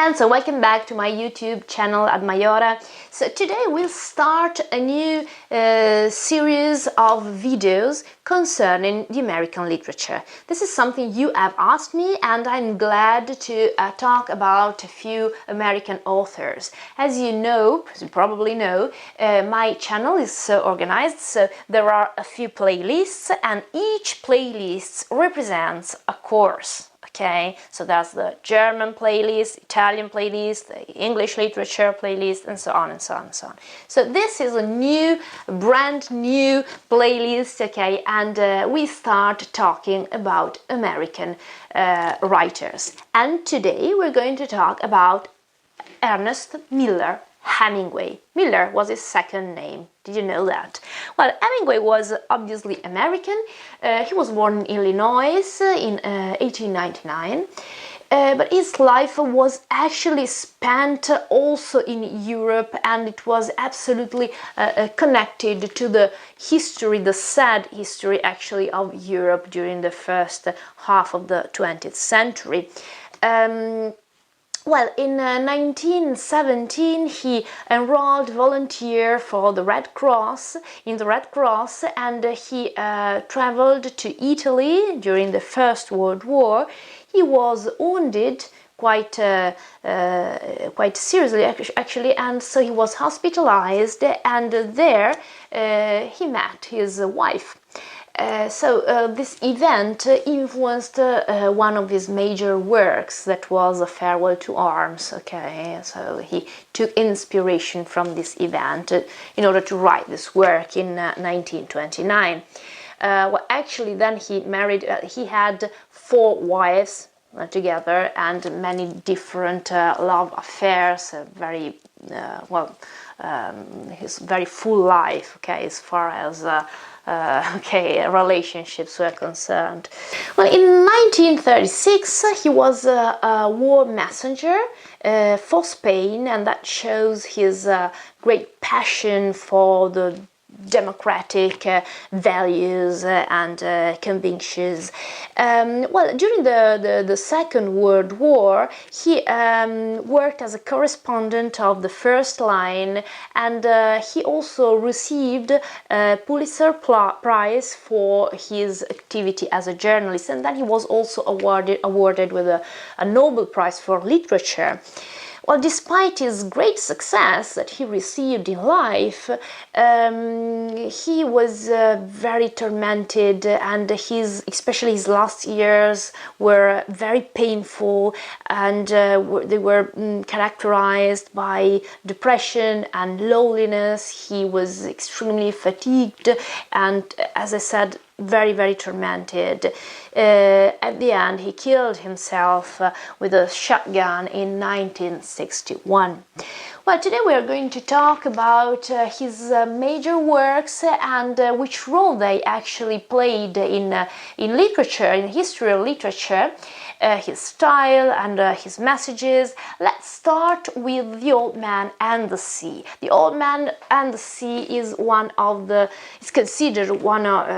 friends, so welcome back to my YouTube channel at Maiora. So today we'll start a new series of videos concerning the American literature. This is something you have asked me, and I'm glad to talk about a few American authors. As you know, as you probably know, my channel is so organized, so there are a few playlists, and each playlist represents a course. Okay, so that's the German playlist, Italian playlist, the English literature playlist, and so on and so on and so on. So this is a brand new playlist, okay, and we start talking about American writers. And today we're going to talk about Ernest Miller Hemingway. Miller was his second name. Did you know that? Well, Hemingway was obviously American. He was born in Illinois in 1899. But his life was actually spent also in Europe, and it was absolutely connected to the history, the sad history actually of Europe during the first half of the 20th century. Well, in 1917 he enrolled volunteer for the Red Cross, and he traveled to Italy during the First World War. He was wounded quite seriously actually, and so he was hospitalized, and there he met his wife. So this event influenced one of his major works, that was A Farewell to Arms. Okay, so he took inspiration from this event in order to write this work in 1929. Well, actually, then he married. He had 4 wives together and many different love affairs. Very his very full life. Okay, as far as relationships were concerned. Well, in 1936 he was a war messenger for Spain, and that shows his great passion for the democratic values and convictions. Well, during the Second World War, he worked as a correspondent of the First Line, and he also received a Pulitzer Prize for his activity as a journalist, and then he was also awarded with a Nobel Prize for literature. Well, despite his great success that he received in life, he was very tormented, and especially his last years were very painful, and they were characterized by depression and loneliness. He was extremely fatigued and, as I said, very, very tormented. At the end, he killed himself with a shotgun in 1961. Well, today we are going to talk about his major works and which role they actually played in literature, in history of literature, his style and his messages. Let's start with The Old Man and the Sea. The Old Man and the Sea is considered one of,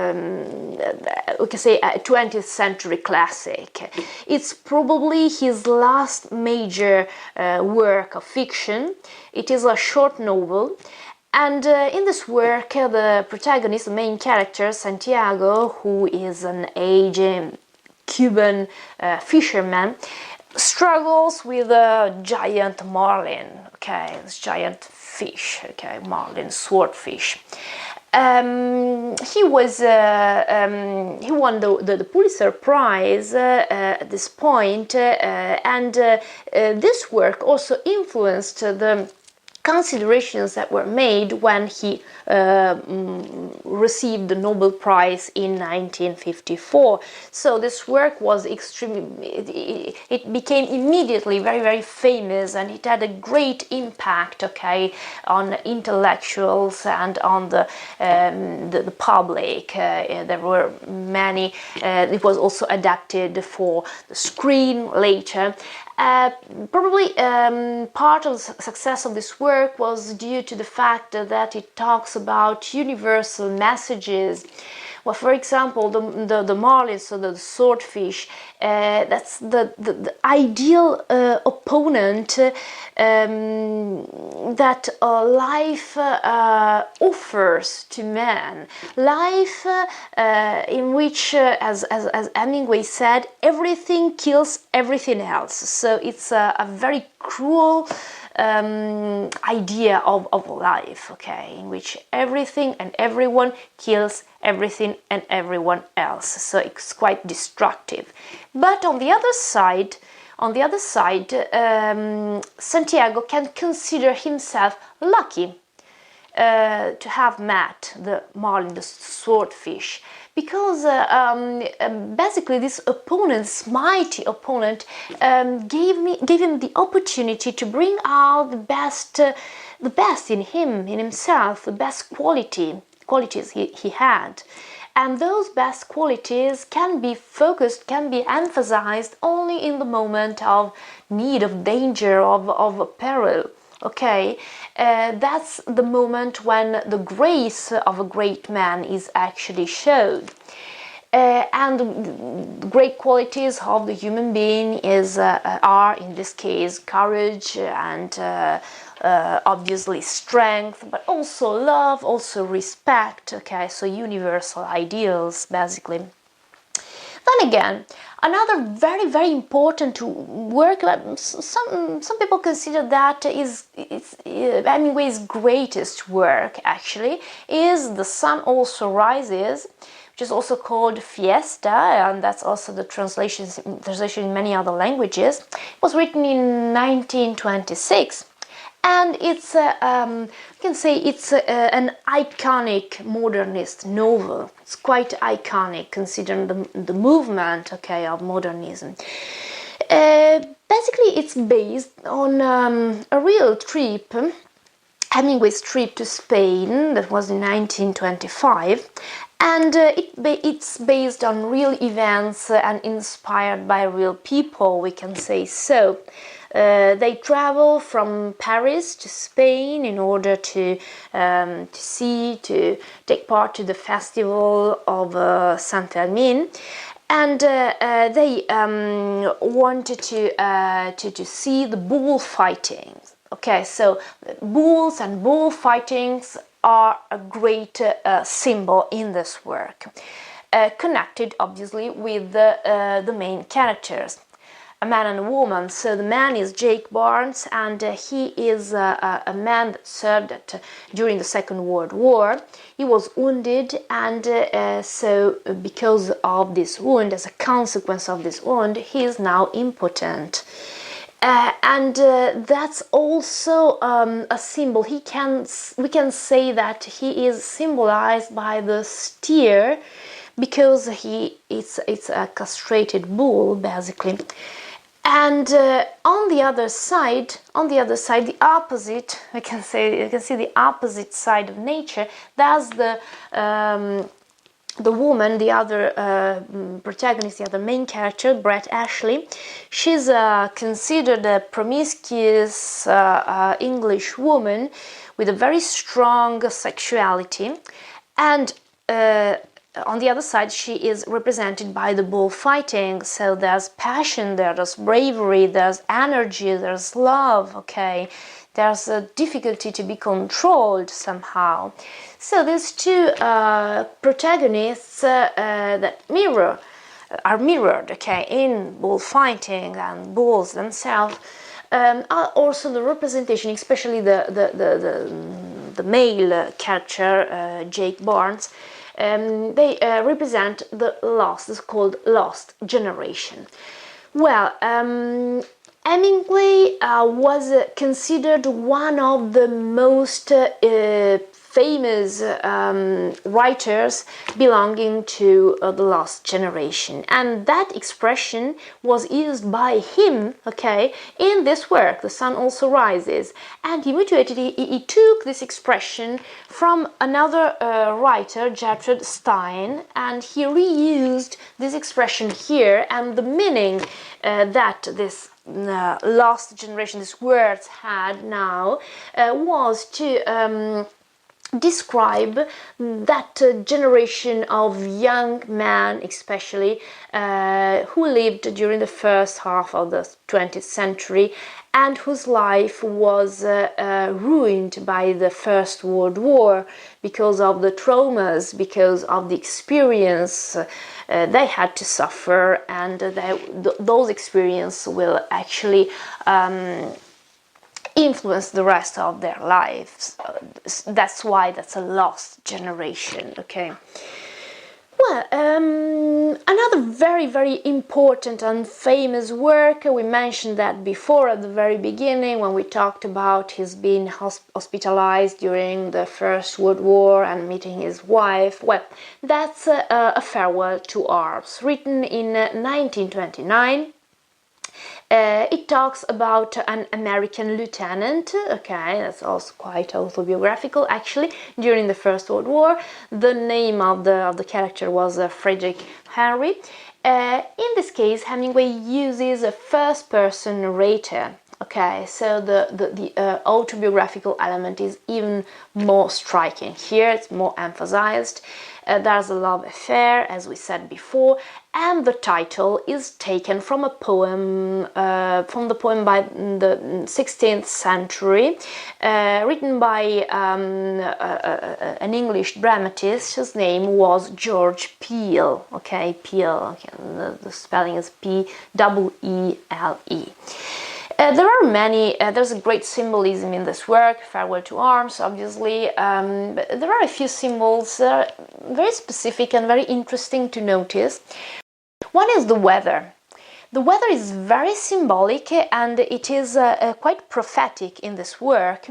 we can say, a 20th century classic. It's probably his last major work of fiction. It is a short novel, and in this work the protagonist, the main character, Santiago, who is an aged Cuban fisherman, struggles with a giant marlin, okay, this giant fish, okay, marlin, swordfish. He won the Pulitzer Prize at this point, and this work also influenced the considerations that were made when he received the Nobel Prize in 1954. So this work was it became immediately very, very famous, and it had a great impact, okay, on intellectuals and on the public. There were many. It was also adapted for the screen later. Probably part of the success of this work was due to the fact that it talks about universal messages. Well, for example, the marlin, so the swordfish, that's the ideal opponent that life offers to man. Life in which, as Hemingway said, everything kills everything else. So it's a very cruel idea of life, okay, in which everything and everyone kills everything and everyone else. So it's quite destructive. But on the other side, Santiago can consider himself lucky to have met the marlin, the swordfish, because basically this opponent, this mighty opponent, gave him the opportunity to bring out the best in him, in himself, the best qualities he had. And those best qualities can be focused, can be emphasized only in the moment of need, of danger, of peril. Okay, that's the moment when the grace of a great man is actually shown. And the great qualities of the human being are, in this case, courage and obviously strength, but also love, also respect, okay, so universal ideals, basically. Then again, another very, very important work, some people consider that is Hemingway's greatest work, actually, is The Sun Also Rises, which is also called Fiesta, and that's also the translation in many other languages. It was written in 1926. And it's, you can say it's an iconic modernist novel. It's quite iconic considering the movement, okay, of modernism. Basically, it's based on a real trip, Hemingway's trip to Spain, that was in 1925. And it's based on real events and inspired by real people, we can say so. They travel from Paris to Spain in order to take part to the festival of Saint Fermin, and they wanted to see the bullfighting. Okay, so bulls and bullfightings are a great symbol in this work, connected obviously with the main characters, a man and a woman. So the man is Jake Barnes, and he is a man that served during the Second World War. He was wounded, and so because of this wound, as a consequence of this wound, he is now impotent. And that's also a symbol. We can say that he is symbolized by the steer, because it's a castrated bull, basically. And on the other side, the opposite, you can see the opposite side of nature. That's the woman, the other protagonist, the other main character, Brett Ashley. She's considered a promiscuous English woman with a very strong sexuality, and on the other side, she is represented by the bullfighting. So there's passion, there's bravery, there's energy, there's love, okay? There's a difficulty to be controlled somehow. So these two protagonists that are mirrored, okay, in bullfighting and bulls themselves, are also the representation, especially the male character, Jake Barnes. They represent the lost, it's called lost generation. Well, Hemingway was considered one of the most famous writers belonging to the lost generation, and that expression was used by him, okay, in this work, The Sun Also Rises, and he took this expression from another writer, Gertrude Stein, and he reused this expression here, and the meaning that this lost generation, these words had now, was to describe that generation of young men, especially, who lived during the first half of the 20th century and whose life was ruined by the First World War because of the traumas, because of the experience they had to suffer, and those experiences will actually influence the rest of their lives. That's why that's a lost generation, okay? Well, another very, very important and famous work, we mentioned that before at the very beginning when we talked about his being hospitalized during the First World War and meeting his wife. Well, that's A Farewell to Arms, written in 1929. It talks about an American lieutenant, okay, that's also quite autobiographical actually, during the First World War. The name of the character was Frederick Henry. In this case, Hemingway uses a first-person narrator. Okay, so the autobiographical element is even more striking here, it's more emphasized. There's a love affair, as we said before, and the title is taken from a poem, from the poem by the 16th century, written by an English dramatist whose name was George Peele. Okay, Peele, okay, the spelling is P-E-E-L-E. There are many, there's a great symbolism in this work, Farewell to Arms, obviously, but there are a few symbols that are very specific and very interesting to notice. One is the weather. The weather is very symbolic and it is quite prophetic in this work,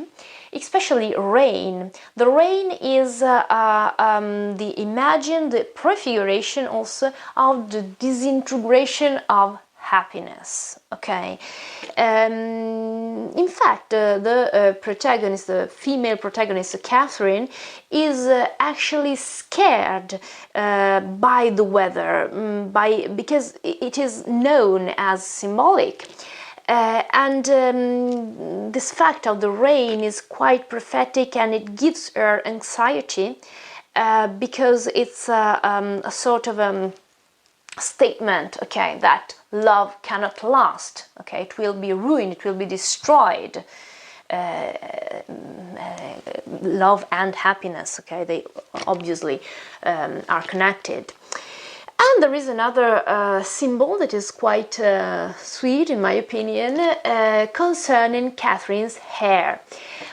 especially rain. The rain is the imagine, the prefiguration also of the disintegration of happiness, okay? In fact, the protagonist, the female protagonist, Catherine, is actually scared by the weather, because it is known as symbolic. This fact of the rain is quite prophetic, and it gives her anxiety because it's a sort of statement, okay, that love cannot last, okay, it will be ruined, it will be destroyed. Love and happiness, okay, they obviously are connected. And there is another symbol that is quite sweet, in my opinion, concerning Catherine's hair.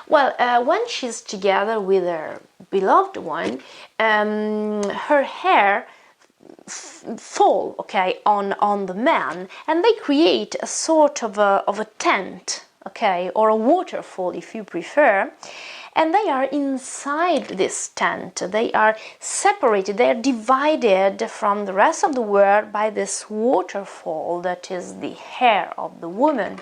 Well, when she's together with her beloved one, her hair fall, okay, on the man, and they create a sort of a tent, okay, or a waterfall if you prefer, and they are inside this tent. They are separated, they are divided from the rest of the world by this waterfall that is the hair of the woman.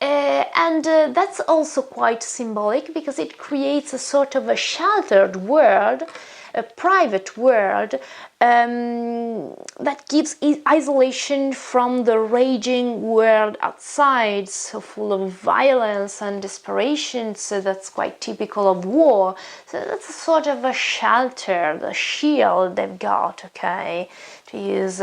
And that's also quite symbolic because it creates a sort of a sheltered world, a private world that gives isolation from the raging world outside, so full of violence and desperation. So that's quite typical of war. So that's a sort of a shelter, the shield they've got, okay, to use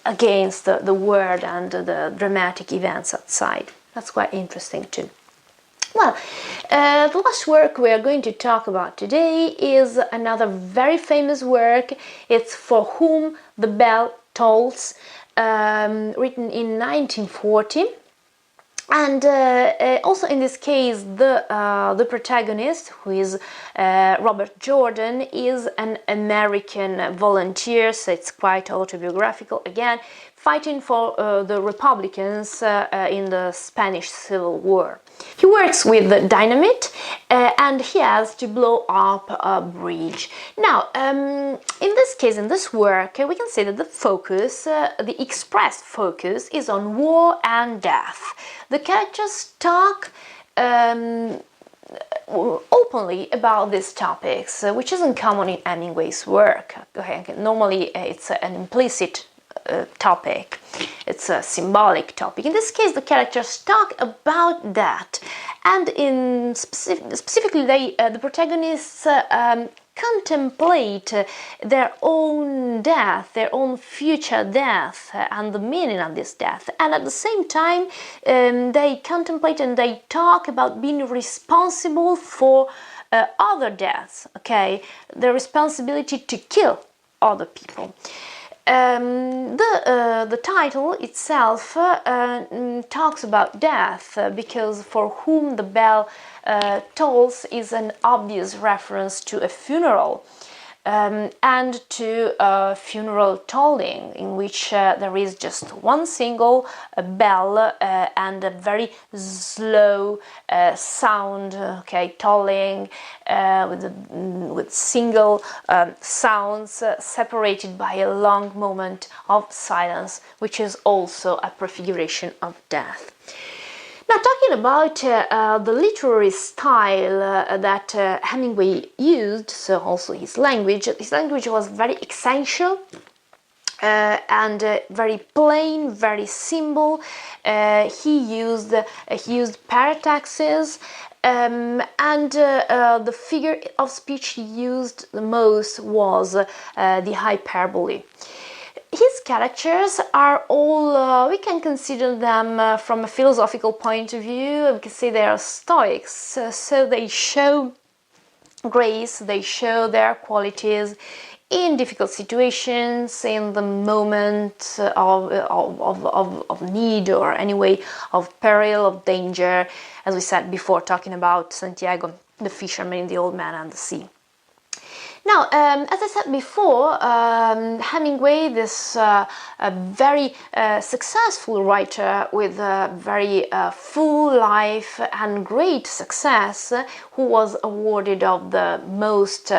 against the world and the dramatic events outside. That's quite interesting too. Well, the last work we are going to talk about today is another very famous work. It's For Whom the Bell Tolls, written in 1940. And also in this case, the protagonist, who is Robert Jordan, is an American volunteer, so it's quite autobiographical again, fighting for the Republicans in the Spanish Civil War. He works with dynamite and he has to blow up a bridge. Now, in this case, in this work, we can say that the focus, the expressed focus, is on war and death. The characters talk openly about these topics, which isn't common in Hemingway's work. Okay, normally it's an implicit topic. It's a symbolic topic. In this case, the characters talk about that, and specifically, the protagonists contemplate their own death, their own future death, and the meaning of this death. And at the same time, they contemplate and they talk about being responsible for other deaths, okay? The responsibility to kill other people. The title itself talks about death because for whom the bell tolls is an obvious reference to a funeral and to funeral tolling, in which there is just one single bell and a very slow sound, okay, tolling with single sounds separated by a long moment of silence, which is also a prefiguration of death. Now, talking about the literary style that Hemingway used, so also his language was very essential and very plain, very simple. He used parataxes, and the figure of speech he used the most was the hyperbole. His characters are all, we can consider them from a philosophical point of view, we can say they are Stoics, so they show grace, they show their qualities in difficult situations, in the moment of need, or anyway of peril, of danger, as we said before, talking about Santiago, the fisherman, the old man and the sea. Now, as I said before, Hemingway, this very successful writer with a very full life and great success, who was awarded of the most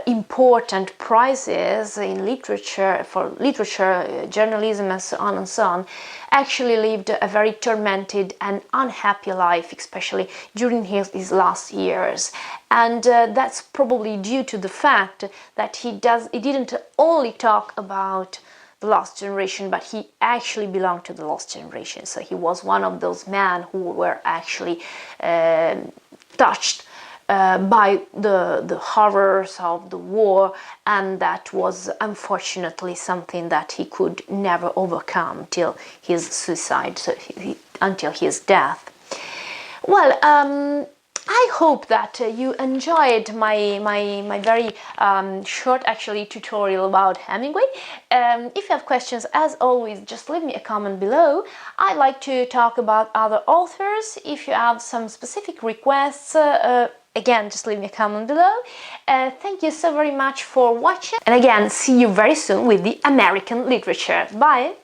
important prizes in literature, for literature, journalism, and so on, actually lived a very tormented and unhappy life, especially during his last years. And that's probably due to the fact that he didn't only talk about the lost generation, but he actually belonged to the lost generation. So he was one of those men who were actually touched by the horrors of the war, and that was unfortunately something that he could never overcome till his suicide, so until his death. Well, I hope that you enjoyed my very short actually tutorial about Hemingway. If you have questions, as always, just leave me a comment below. I'd like to talk about other authors. If you have some specific requests, again, just leave me a comment below. Thank you so very much for watching. And again, see you very soon with the American literature. Bye!